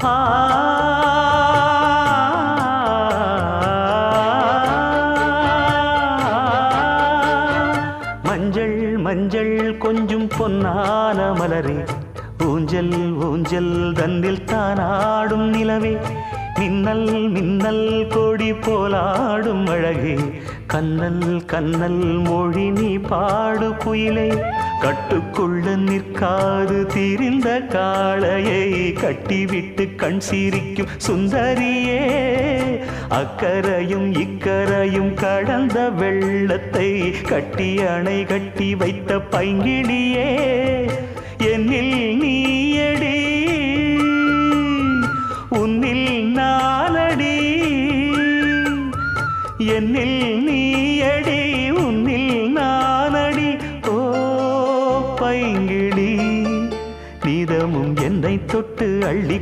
ஆ மஞ்சள் மஞ்சள் கொஞ்சம் பொன்னான மலரே, ஊஞ்சல் ஊஞ்சல் தன்னில் தானாடும் நிலவே, மின்னல் மின்னல் கொடி போலாடும் அழகே, கண்ணல் கண்ணல் மொழி நீ பாடு குயிலே, கட்டுக்குள்ள நிற்காது திரிந்த காளையை கட்டிவிட்டு கண் சிரிக்கும் சுந்தரியே, அக்கரையும் இக்கரையும் கடந்த வெள்ளத்தை கட்டி அணை கட்டி வைத்த பைங்கிளியே, என்னில் நீயடி உன்னில் நானடி, என்னில் நீயடி உன்னில் நானடி. ஓ பைங்கிளி, நீதமும் என்னை தொட்டு அள்ளி